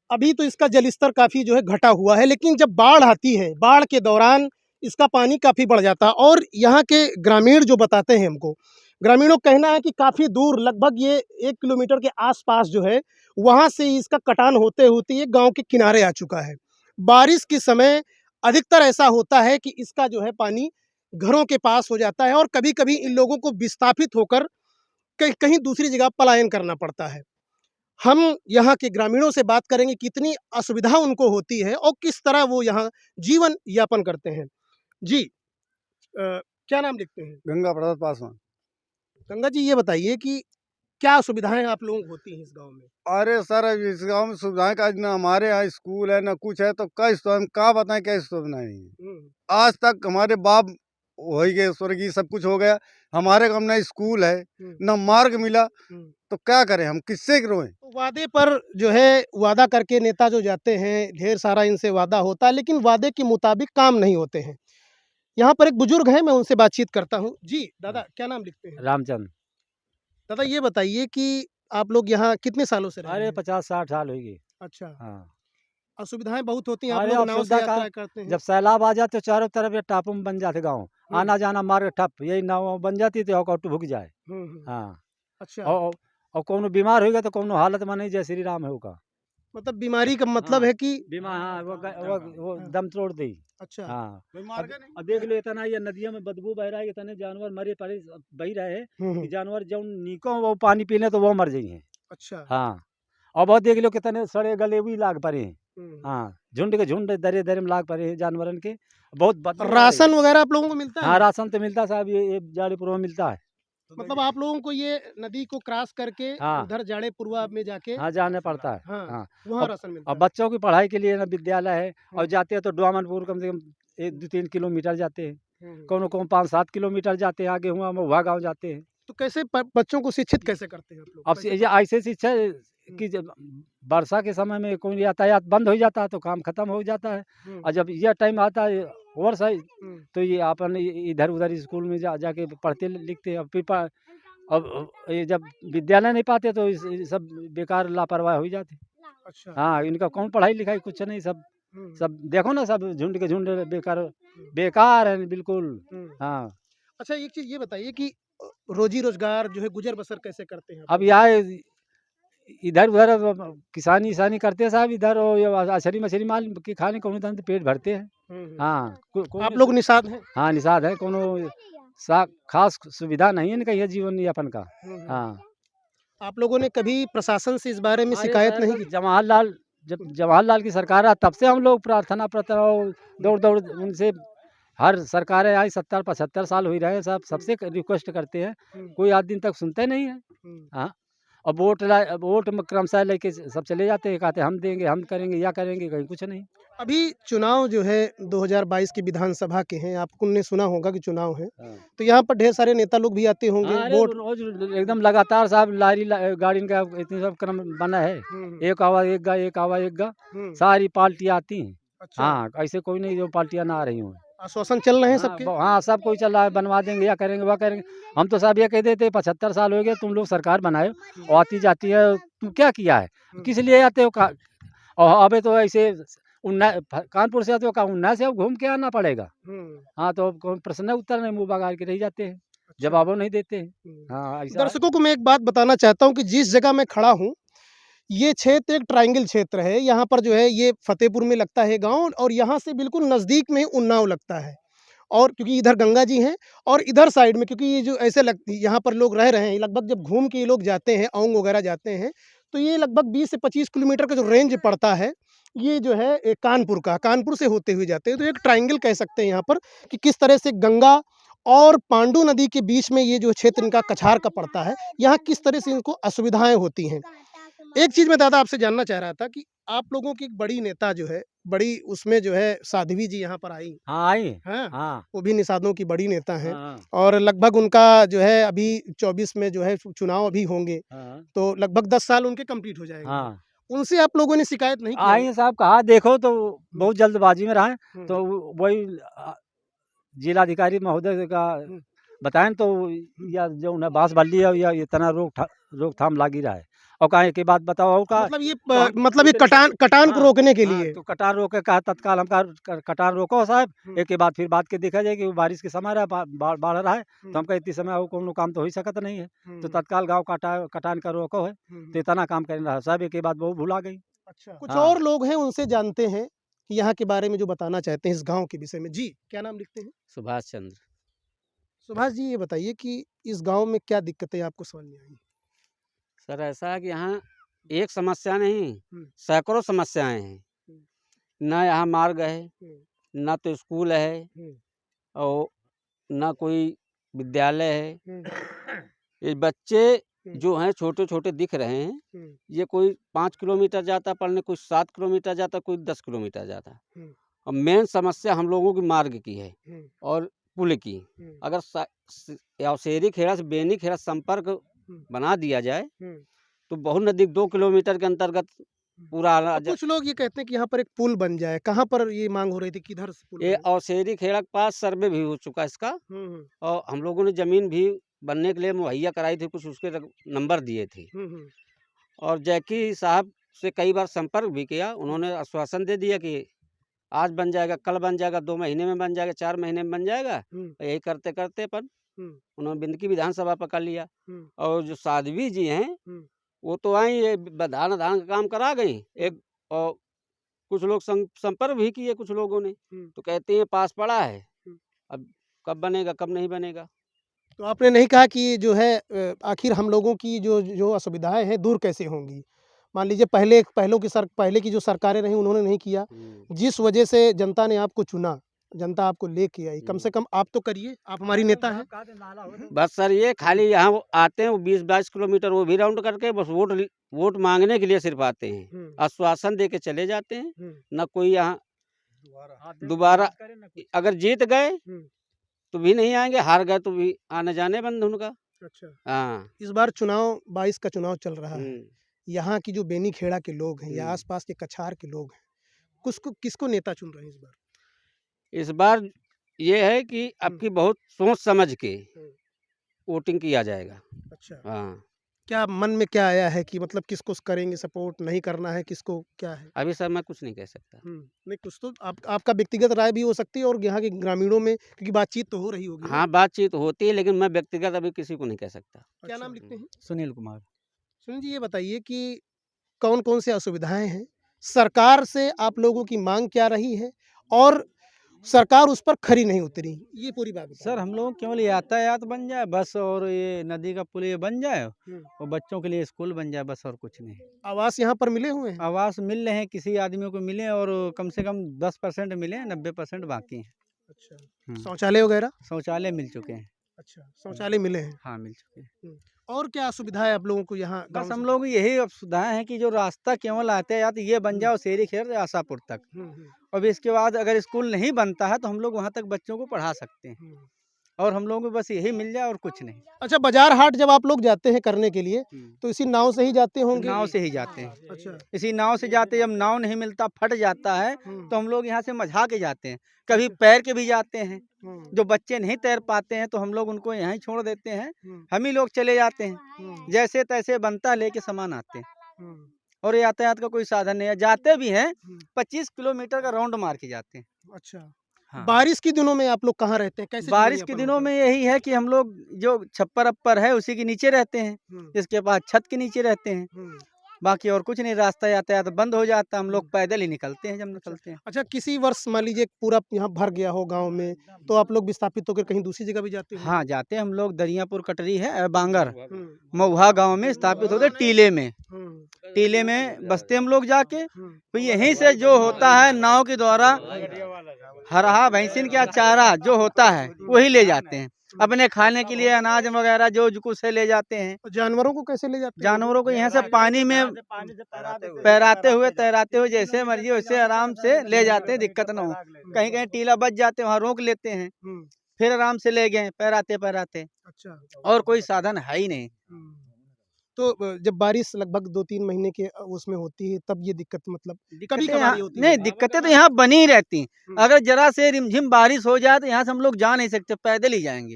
[SPEAKER 9] अभी तो इसका जलस्तर काफ़ी जो है घटा हुआ है, लेकिन जब बाढ़ आती है, बाढ़ के दौरान इसका पानी काफ़ी बढ़ जाता है। और यहाँ के ग्रामीण जो बताते हैं हमको, ग्रामीणों का कहना है कि काफ़ी दूर, लगभग ये 1 किलोमीटर के आसपास जो है वहाँ से इसका कटान होते होते ये गाँव के किनारे आ चुका है। बारिश के समय अधिकतर ऐसा होता है कि इसका जो है पानी घरों के पास हो जाता है, और कभी कभी इन लोगों को विस्थापित होकर कहीं दूसरी जगह पलायन करना पड़ता है। हम यहाँ के ग्रामीणों से बात करेंगे कितनी असुविधा उनको होती है और किस तरह वो यहाँ जीवन यापन करते हैं। जी, क्या नाम लिखते हैं?
[SPEAKER 10] गंगा प्रसाद पासवान।
[SPEAKER 9] गंगा जी, ये बताइए कि क्या सुविधाएं आप लोगों को होती हैं इस गांव में?
[SPEAKER 10] अरे सर, इस गांव में सुविधाएं का ना हमारे यहाँ स्कूल है ना कुछ है, तो क्या बताएं क्या सुविधाएं नहीं। आज तक हमारे बाप हो ही गए स्वर्गीय, सब कुछ हो गया, हमारे गांव ना स्कूल है ना मार्ग मिला, तो क्या करें हम, किससे रोएं?
[SPEAKER 9] वादे पर जो है वादा करके नेता जो जाते हैं, ढेर सारा इनसे वादा होता है, लेकिन वादे के मुताबिक काम नहीं होते हैं। यहाँ पर एक बुजुर्ग है, मैं उनसे बातचीत करता हूँ। जी दादा, क्या नाम लिखते हैं?
[SPEAKER 5] रामचंद।
[SPEAKER 9] दादा, ये बताइए कि आप लोग यहाँ कितने सालों से रह रहे
[SPEAKER 5] अरे
[SPEAKER 9] हैं?
[SPEAKER 5] 50-60 साल होगी।
[SPEAKER 9] अच्छा,
[SPEAKER 5] हाँ,
[SPEAKER 9] असुविधाएं बहुत होती हैं, आप
[SPEAKER 5] अरे
[SPEAKER 9] लोग नाव से
[SPEAKER 5] असुविधा का,
[SPEAKER 9] यात्रा करते हैं।
[SPEAKER 5] जब सैलाब आ जाते तो चारों तरफ ये टापू में बन जाते गाँव, आना जाना मार्ग ठप, यही नाव बन जाती तो कौटू भुग जाए। हाँ,
[SPEAKER 9] अच्छा,
[SPEAKER 5] और कौनो बीमार हो गया तो कौनो हालत में नहीं, जय श्री राम है का।
[SPEAKER 9] मतलब बीमारी का मतलब
[SPEAKER 5] हाँ।
[SPEAKER 9] है कि
[SPEAKER 5] बीमा हाँ वो दम तोड़ दे।
[SPEAKER 9] अच्छा
[SPEAKER 5] हाँ
[SPEAKER 10] बीमार का नहीं
[SPEAKER 5] अब देख लो इतना ये नदियों में बदबू बह रहा है, इतने जानवर मरे पड़े बही रहे हैं कि जानवर जब नीको वो पानी पीने तो वो मर जाइए।
[SPEAKER 9] अच्छा
[SPEAKER 5] हाँ और बहुत देख लो कितने सड़े गले भी लाग पड़े हैं। हाँ झुंड के झुंड दरे दरे में लाग पड़े हैं जानवरन के, बहुत बदबू आ रही है।
[SPEAKER 9] राशन वगैरह आप लोगों को मिलता
[SPEAKER 5] हाँ
[SPEAKER 9] है?
[SPEAKER 5] राशन तो मिलता साहब, ये जाड़ीपुर में मिलता है।
[SPEAKER 9] मतलब आप लोगों को ये नदी को क्रॉस करके
[SPEAKER 5] हाँ
[SPEAKER 9] उधर जाड़े पुरवा में जाके
[SPEAKER 5] हाँ जाने पड़ता है।
[SPEAKER 9] हाँ
[SPEAKER 5] हाँ
[SPEAKER 9] वहाँ
[SPEAKER 5] अब
[SPEAKER 9] राशन मिलता
[SPEAKER 5] अब
[SPEAKER 9] है।
[SPEAKER 5] बच्चों की पढ़ाई के लिए ना विद्यालय है, और जाते हैं तो डोमानपुर कम से कम 1-2-3 किलोमीटर जाते हैं, कोनो 5-7 किलोमीटर जाते हैं, आगे हुआ हुआ गाँव जाते हैं।
[SPEAKER 9] तो कैसे बच्चों को शिक्षित कैसे करते हैं आप लोग?
[SPEAKER 5] अब
[SPEAKER 9] कैसे
[SPEAKER 5] ये ऐसे शिक्षा कि जब वर्षा के समय में कोई यातायात बंद हो जाता है तो काम खत्म हो जाता है, और जब यह टाइम आता है वर्षा तो ये अपन इधर उधर स्कूल में जाके पढ़ते लिखते हैं। अब फिर अब ये जब विद्यालय नहीं पाते तो ये सब बेकार लापरवाह हो जाते।
[SPEAKER 9] अच्छा
[SPEAKER 5] हाँ इनका कौन पढ़ाई लिखाई कुछ नहीं, सब
[SPEAKER 9] हम्म,
[SPEAKER 5] सब देखो ना, सब झुंड के झुंड बेकार बेकार है बिल्कुल।
[SPEAKER 9] हम्म।
[SPEAKER 5] हाँ
[SPEAKER 9] अच्छा एक चीज ये बताइए कि रोजी रोजगार जो है गुजर बसर कैसे करते हैं आप
[SPEAKER 5] अब
[SPEAKER 9] लोग?
[SPEAKER 5] यहाँ इधर उधर अब किसानी करते हैं साहब, इधर और ये अछरी मछली माल की खाने को तो पेट भरते हैं। हाँ कोई
[SPEAKER 9] आप लोग निषाद हैं?
[SPEAKER 5] हाँ निषाद है, कोनो खास सुविधा नहीं है इनका यह जीवन यापन का। हाँ
[SPEAKER 9] आप लोगों ने कभी प्रशासन से इस बारे में
[SPEAKER 5] हाँ, ये
[SPEAKER 9] शिकायत
[SPEAKER 5] शहर
[SPEAKER 9] नहीं
[SPEAKER 5] का
[SPEAKER 9] की?
[SPEAKER 5] जब जवाहरलाल की सरकार आई तब से हम लोग प्रार्थना दौड़ दौड़ उनसे, हर सरकारें आई 70-75 साल हो ही रहे हैं साहब, सबसे रिक्वेस्ट करते हैं, कोई आज दिन तक सुनते नहीं है। हाँ अब वोट में क्रमशः लेके सब चले जाते हैं, कहते हैं हम देंगे हम करेंगे या करेंगे, कहीं कुछ नहीं।
[SPEAKER 9] अभी चुनाव जो है 2022 की विधानसभा के हैं, आपने सुना होगा कि चुनाव है, तो यहाँ पर ढेर सारे नेता लोग भी आते होंगे
[SPEAKER 5] हाँ, अरे
[SPEAKER 9] वोट।
[SPEAKER 5] रोज एकदम लगातार साहब गाड़ी का इतने सब क्रम बना है, एक आवा एक गा एक आवा एक गा, सारी पार्टियाँ आती हैं।
[SPEAKER 9] अच्छा
[SPEAKER 5] हाँ ऐसे कोई नहीं जो पार्टियाँ ना आ रही हों।
[SPEAKER 9] आश्वासन चल रहे हैं
[SPEAKER 5] हाँ
[SPEAKER 9] सबके?
[SPEAKER 5] हाँ सब कोई चल रहा है, बनवा देंगे या करेंगे वह करेंगे। हम तो साहब ये कह देते 75 साल हो गए तुम लोग सरकार बनाए और आती जाती है, तुम क्या किया है, किस लिए आते हो और अबे तो ऐसे कानपुर से आते हो, उन्ना से अब घूम के आना पड़ेगा। हाँ तो कोई प्रश्न उत्तर नहीं, मुँह बगाड़ के रह जाते हैं, जवाबों नहीं देते हैं। हाँ ऐसा है।
[SPEAKER 9] दर्शकों को मैं एक बात बताना चाहता हूँ कि जिस जगह मैं खड़ा हूँ ये क्षेत्र एक ट्रायंगल क्षेत्र है। यहाँ पर जो है ये फतेहपुर में लगता है गांव, और यहाँ से बिल्कुल नज़दीक में उन्नाव लगता है, और क्योंकि इधर गंगा जी हैं और इधर साइड में क्योंकि ये जो ऐसे यहाँ पर लोग रह रहे हैं, लगभग जब घूम के ये लोग जाते हैं औंग वगैरह जाते हैं तो ये लगभग 20 से 25 किलोमीटर का जो रेंज पड़ता है ये जो है कानपुर से होते हुए जाते हैं। तो एक ट्रायंगल कह सकते हैं यहाँ पर कि किस तरह से गंगा और पांडु नदी के बीच में ये जो क्षेत्र इनका कछार का पड़ता है, यहाँ किस तरह से इनको असुविधाएं होती हैं। एक चीज़ मैं दादा आपसे जानना चाह रहा था कि आप लोगों की एक बड़ी नेता जो है, बड़ी उसमें जो है साध्वी जी यहाँ पर आई
[SPEAKER 5] हाँ आई
[SPEAKER 9] हैं,
[SPEAKER 5] हाँ
[SPEAKER 9] वो भी निषादों की बड़ी नेता हैं,
[SPEAKER 5] हाँ
[SPEAKER 9] और लगभग उनका जो है अभी 24 में जो है चुनाव अभी होंगे,
[SPEAKER 5] हाँ
[SPEAKER 9] तो लगभग 10 साल उनके कंप्लीट हो जाएंगे।
[SPEAKER 5] हाँ
[SPEAKER 9] उनसे आप लोगों ने शिकायत नहीं की?
[SPEAKER 5] आई साहब कहा देखो तो बहुत जल्दबाजी में रहे तो वही जिलाधिकारी महोदय का बताएं तो या जो उन्हें बांस बल्ली है या इतना रोकथाम लागी रहा है, और कहा के बाद बताओ और का
[SPEAKER 9] मतलब ये
[SPEAKER 5] हम
[SPEAKER 9] मतलब ये कटान को
[SPEAKER 5] हाँ,
[SPEAKER 9] रोकने के
[SPEAKER 5] हाँ,
[SPEAKER 9] लिए।
[SPEAKER 5] तो कटान रोके कहा तत्काल हम कटान रोको साहब, एक के बाद फिर बात के देखा जाए कि बारिश के समय रहा बाढ़ रहा है तो हम इतने समय वो कोनो काम तो हो ही सकता नहीं है, तो तत्काल गाँव कटान का रोको है, तो इतना काम करना रहा साहब, एक के बाद वो भुला गई।
[SPEAKER 9] अच्छा कुछ
[SPEAKER 5] हाँ।
[SPEAKER 9] और लोग हैं उनसे जानते हैं कि यहाँ के बारे में जो बताना चाहते हैं इस गांव के विषय में। जी क्या नाम लिखते हैं?
[SPEAKER 8] सुभाष चंद्र।
[SPEAKER 9] सुभाष जी ये बताइए कि इस गांव में क्या दिक्कतें आपको समझ में आई?
[SPEAKER 8] सर ऐसा है कि यहाँ एक समस्या नहीं
[SPEAKER 9] हम्म।
[SPEAKER 8] सैकड़ों समस्याएं हैं। ना यहाँ मार्ग है, ना तो स्कूल है, और ना कोई विद्यालय है। ये बच्चे जो हैं छोटे छोटे दिख रहे हैं, ये कोई 5 किलोमीटर जाता पढ़ने, कोई 7 किलोमीटर जाता, कोई 10 किलोमीटर जाता। और मेन समस्या हम लोगों की मार्ग की है और पुल की। अगर शहरी खेड़ा से बेनी खेड़ा संपर्क बना दिया जाए तो बहुत नज़दीक 2 किलोमीटर के अंतर्गत पूरा
[SPEAKER 9] कुछ लोग ये कहते हैं कि यहाँ पर एक पुल बन जाए। कहाँ पर ये मांग हो रही थी, किधर से पुल
[SPEAKER 8] ये
[SPEAKER 9] बने?
[SPEAKER 8] औशेरी खेड़ा के पास सर्वे भी हो चुका है इसका, और हम लोगों ने ज़मीन भी बनने के लिए मुहैया कराई थी, कुछ उसके नंबर दिए थे, और जैकी साहब से कई बार संपर्क भी किया। उन्होंने आश्वासन दे दिया कि आज बन जाएगा, कल बन जाएगा, 2 महीने में बन जाएगा, 4 महीने में बन जाएगा। यही करते करते पर उन्होंने बिंदकी विधानसभा पकड़ लिया। और जो साध्वी जी हैं वो तो आई ये धान धान का काम करा गई एक, और कुछ लोग संपर्क भी किए कुछ लोगों ने, तो कहते हैं पास पड़ा है, अब कब बनेगा कब नहीं बनेगा।
[SPEAKER 9] तो आपने नहीं कहा कि जो है आखिर हम लोगों की जो जो असुविधाएं हैं दूर कैसे होंगी? मान लीजिए पहले की जो सरकारें रहीं उन्होंने नहीं किया, जिस वजह से जनता ने आपको चुना, जनता आपको लेके आई, कम से कम आप तो करिए, आप हमारी नेता हैं।
[SPEAKER 8] बस सर ये खाली यहाँ वो आते हैं, वो 20-22 किलोमीटर वो भी राउंड करके बस वोट मांगने के लिए सिर्फ आते हैं, आश्वासन दे के चले जाते हैं, न कोई यहाँ दोबारा अगर जीत गए तो भी नहीं आएंगे, हार गए तो भी आने जाने बंद उनका।
[SPEAKER 9] अच्छा,
[SPEAKER 8] हाँ।
[SPEAKER 9] इस बार चुनाव 22 का चुनाव चल रहा है, यहाँ की जो बेनीखेड़ा के लोग हैं या आसपास के कछार के लोग हैं, किसको नेता चुन रहे हैं इस बार?
[SPEAKER 8] इस बार ये है कि आपकी बहुत सोच समझ के वोटिंग किया जाएगा।
[SPEAKER 9] अच्छा,
[SPEAKER 8] हाँ।
[SPEAKER 9] क्या मन में क्या आया है कि मतलब किसको करेंगे सपोर्ट, नहीं करना है, किसको क्या है?
[SPEAKER 8] अभी सर मैं कुछ नहीं कह सकता।
[SPEAKER 9] नहीं कुछ तो आपका व्यक्तिगत राय भी हो सकती है और यहाँ के ग्रामीणों में क्योंकि बातचीत तो हो रही होगी ना?
[SPEAKER 8] हाँ बातचीत होती है, लेकिन मैं व्यक्तिगत अभी किसी को नहीं कह सकता।
[SPEAKER 9] क्या नाम लिखते हैं?
[SPEAKER 6] सुनील कुमार।
[SPEAKER 9] सुनील जी ये बताइए कि कौन-कौन से असुविधाएं हैं? सरकार से आप लोगों की मांग क्या रही है और सरकार उस पर खरी नहीं उतरी, ये पूरी बात बताइए।
[SPEAKER 6] सर हम लोग केवल यातायात बन जाए बस, और ये नदी का पुल ये बन जाए और बच्चों के लिए स्कूल बन जाए, बस और कुछ नहीं।
[SPEAKER 9] आवास यहाँ पर मिले हुए हैं?
[SPEAKER 6] आवास मिल रहे हैं, किसी आदमियों को मिले और कम से कम 10% मिले हैं, 90% बाकी हैं।
[SPEAKER 9] अच्छा, शौचालय वगैरह?
[SPEAKER 6] शौचालय मिल चुके हैं।
[SPEAKER 9] अच्छा, शौचालय मिले हैं।
[SPEAKER 6] हाँ मिल चुके हैं।
[SPEAKER 9] और क्या असुविधा है आप लोगों को यहाँ गाँव
[SPEAKER 6] बस हम
[SPEAKER 9] से?
[SPEAKER 6] लोग यही अब सुविधाएं हैं कि जो रास्ता केवल आते यात ये बन जाओ शेरी खेर आशापुर तक, और इसके बाद अगर स्कूल नहीं बनता है तो हम लोग वहाँ तक बच्चों को पढ़ा सकते हैं, और हम लोगों को बस यही मिल जाए और कुछ नहीं।
[SPEAKER 9] अच्छा, बाजार हाट जब आप लोग जाते हैं करने के लिए तो इसी नाव से ही जाते होंगे?
[SPEAKER 6] नाव से ही जाते हैं।
[SPEAKER 9] अच्छा,
[SPEAKER 6] इसी नाव से जाते हैं, जब नाव नहीं मिलता फट जाता है तो हम लोग यहाँ से मझा के जाते हैं, कभी पैर के भी जाते हैं। जो बच्चे नहीं तैर पाते हैं तो हम लोग उनको यहाँ ही छोड़ देते हैं, हम ही लोग चले जाते हैं, जैसे तैसे बनता लेके सामान आते हैं। और यातायात का कोई साधन नहीं है, जाते भी हैं 25 किलोमीटर का राउंड मार के जाते हैं।
[SPEAKER 9] अच्छा।
[SPEAKER 6] हाँ।
[SPEAKER 9] बारिश के दिनों में आप लोग कहाँ रहते हैं? कैसे
[SPEAKER 6] बारिश के
[SPEAKER 9] जीवनयापन
[SPEAKER 6] दिनों
[SPEAKER 9] होता
[SPEAKER 6] में यही है कि हम लोग जो छप्पर अप्पर है उसी के नीचे रहते हैं,
[SPEAKER 9] है?
[SPEAKER 6] इसके बाद छत के नीचे रहते हैं, बाकी और कुछ नहीं। रास्ता यातायात बंद हो जाता है, हम लोग पैदल ही निकलते हैं जब निकलते हैं।
[SPEAKER 9] अच्छा, किसी वर्ष मान लीजिए पूरा यहाँ भर गया हो गांव में तो आप लोग विस्थापित होकर कहीं दूसरी जगह भी जाते हो?
[SPEAKER 6] हाँ जाते हैं हम लोग, दरियापुर कटरी है बांगर मऊहा गांव में स्थापित होते, टीले में बसते हम लोग जाके, तो यहीं से जो होता है नाव के द्वारा हरहा भैंसिन का चारा जो होता है वही ले जाते हैं, अपने खाने के लिए अनाज वगैरह जो कुछ है ले जाते हैं।
[SPEAKER 9] जानवरों को कैसे ले जाते हैं?
[SPEAKER 6] जानवरों को यहाँ से पानी में तैराते हुए जैसे मर्जी वैसे आराम से ले जाते हैं, दिक्कत ना हो। कहीं कहीं टीला बच जाते हैं वहाँ रोक लेते हैं, फिर आराम से ले गए पैराते।
[SPEAKER 9] अच्छा,
[SPEAKER 6] और कोई साधन है ही नहीं।
[SPEAKER 9] तो जब बारिश लगभग 2-3 महीने के उसमें होती है तब ये दिक्कत मतलब कभी
[SPEAKER 6] दिक्कतें
[SPEAKER 9] कभार
[SPEAKER 6] यहाँ-
[SPEAKER 9] ही होती
[SPEAKER 6] नहीं
[SPEAKER 9] है?
[SPEAKER 6] दिक्कतें तो यहाँ बनी ही रहती हैं। अगर जरा से रिमझिम बारिश हो जाए तो यहाँ से हम लोग जा नहीं सकते, पैदल ही जाएंगे।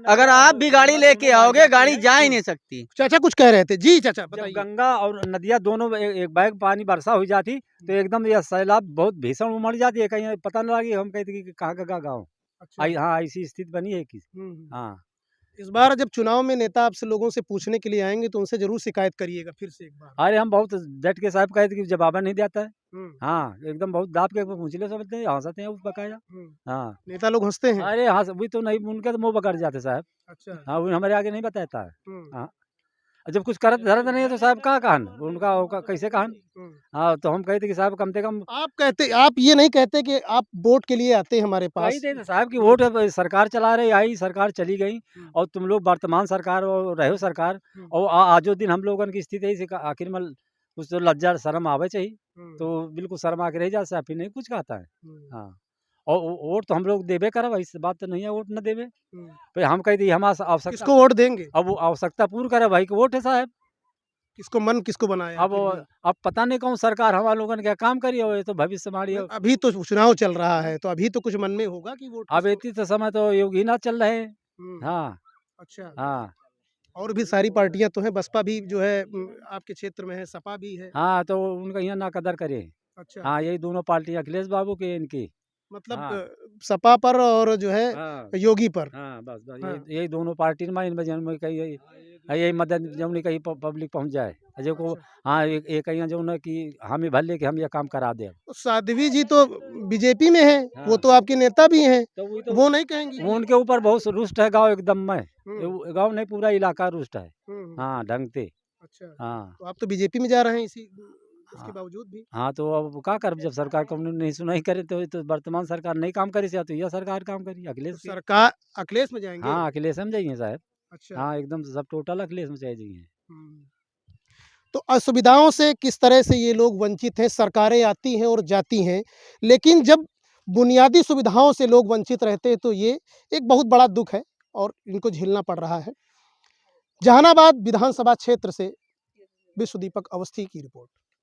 [SPEAKER 6] अगर आप भी गाड़ी लेके आओगे गाड़ी जा ही नहीं सकती।
[SPEAKER 9] चाचा कुछ कह रहे थे जी, चाचा
[SPEAKER 5] जब
[SPEAKER 9] बताइए।
[SPEAKER 5] गंगा और नदियाँ दोनों एक बैग पानी वर्षा हो जाती तो एकदम यह सैलाब बहुत भीषण उमड़ जाती है, कहीं पता न लगी हम कहते कि कहाँ का गाँव।
[SPEAKER 9] अच्छा,
[SPEAKER 5] हाँ ऐसी स्थिति बनी है कि हाँ।
[SPEAKER 9] इस बार जब चुनाव में नेता आपसे लोगों से पूछने के लिए आएंगे तो उनसे जरूर शिकायत करिएगा फिर से एक बार।
[SPEAKER 5] अरे हम बहुत डट के साहब कहते कि जवाब नहीं देता है।
[SPEAKER 9] हम्म,
[SPEAKER 5] हाँ एकदम बहुत दाब के पूछ ले समझते हैं, हंसते हैं बकाया।
[SPEAKER 9] हम्म।
[SPEAKER 5] हाँ
[SPEAKER 9] नेता लोग हंसते हैं?
[SPEAKER 5] अरे हाँ वही तो नहीं, उनके तो मुँह पकड़ जाते साहब।
[SPEAKER 9] अच्छा,
[SPEAKER 5] हाँ वो हमारे आगे नहीं बताता है।
[SPEAKER 9] हम्म,
[SPEAKER 5] हाँ जब कुछ करत धरत नहीं है तो साहब कहाँ कहन उनका कैसे कहन।
[SPEAKER 9] हम्म।
[SPEAKER 5] हाँ तो हम कहते कि साहब कम से कम
[SPEAKER 9] आप ये नहीं कहते कि आप वोट के लिए आते हैं हमारे पास?
[SPEAKER 5] कही थे साहब की वोट है, सरकार चला रही आई सरकार चली गई और तुम लोग वर्तमान सरकार और रहो सरकार और आजो दिन हम लोगों की स्थिति है आखिर में कुछ तो लज्जा शर्म आवे चाहिए, तो बिल्कुल शर्म आके रह जा साहब, फिर नहीं कुछ कहता है। हाँ और वोट तो हम लोग देवे करब, ऐसी बात तो नहीं है वोट न देवे। भाई हम कह दी हम आवश्यकता
[SPEAKER 9] किसको वोट देंगे?
[SPEAKER 5] अब वो आवश्यकता पूर्ण करे भाई के वोट है साहब।
[SPEAKER 9] किसको बनाया
[SPEAKER 5] अब
[SPEAKER 9] फिर भी?
[SPEAKER 5] अब पता नहीं कौन सरकार हमारे लोगों ने क्या काम करी हो, ये तो भविष्य हमारी हो।
[SPEAKER 9] अभी तो चुनाव चल रहा है तो अभी तो कुछ मन में होगा कि वोट
[SPEAKER 5] अब
[SPEAKER 9] किसको-
[SPEAKER 5] इतनी तो समय तो योगी ना चल रहे हैं।
[SPEAKER 9] हम्म,
[SPEAKER 5] हाँ
[SPEAKER 9] अच्छा,
[SPEAKER 5] हाँ
[SPEAKER 9] और भी सारी पार्टियां तो हैं, बसपा भी जो है आपके क्षेत्र में है, सपा भी है।
[SPEAKER 5] हाँ तो उनका यहाँ ना कदर करे।
[SPEAKER 9] अच्छा,
[SPEAKER 5] हाँ यही दोनों पार्टी अखिलेश बाबू के इनकी।
[SPEAKER 9] मतलब
[SPEAKER 5] हाँ।
[SPEAKER 9] सपा पर और जो है
[SPEAKER 5] हाँ
[SPEAKER 9] योगी पर।
[SPEAKER 5] हाँ बस
[SPEAKER 9] हाँ।
[SPEAKER 5] यही दोनों पार्टी में इनमें जन्म में कही यही मदद जो नहीं कहीं पब्लिक पहुंच जाए जो को हाँ एक यहाँ जो ना कि हमें भले कि हम ये काम करा दे।
[SPEAKER 9] तो साध्वी जी तो बीजेपी में है, वो
[SPEAKER 5] हाँ।
[SPEAKER 9] तो आपके नेता भी हैं,
[SPEAKER 5] तो
[SPEAKER 9] वो नहीं कहेंगी?
[SPEAKER 5] वो उनके ऊपर बहुत रुष्ट है गांव एकदम में।
[SPEAKER 9] हम्म,
[SPEAKER 5] गांव नहीं पूरा इलाका रुष्ट है।
[SPEAKER 9] हम्म,
[SPEAKER 5] हाँ ढंग से।
[SPEAKER 9] अच्छा,
[SPEAKER 5] हाँ
[SPEAKER 9] तो आप तो बीजेपी में जा रहे हैं इसके
[SPEAKER 5] हाँ
[SPEAKER 9] बावजूद भी।
[SPEAKER 5] हाँ, तो अब क्या कर जब सरकार कानून नहीं सुनाई करे तो वर्तमान सरकार नहीं काम करी तो यह सरकार काम करी
[SPEAKER 9] तो
[SPEAKER 5] अखिलेश की।
[SPEAKER 9] सरकार अखिलेश में जाएंगे?
[SPEAKER 5] हाँ अखिलेश हम जाइए साहब।
[SPEAKER 9] अच्छा।
[SPEAKER 5] हाँ एकदम सब टोटल अखिलेश में चाहिए।
[SPEAKER 9] हम्म। तो असुविधाओं से किस तरह से ये लोग वंचित हैं, सरकारें आती हैं और जाती हैं, लेकिन जब बुनियादी सुविधाओं से लोग वंचित रहते हैं तो ये एक बहुत बड़ा दुख है और इनको झेलना पड़ रहा है। जहानाबाद विधानसभा क्षेत्र से विश्व दीपक अवस्थी की रिपोर्ट।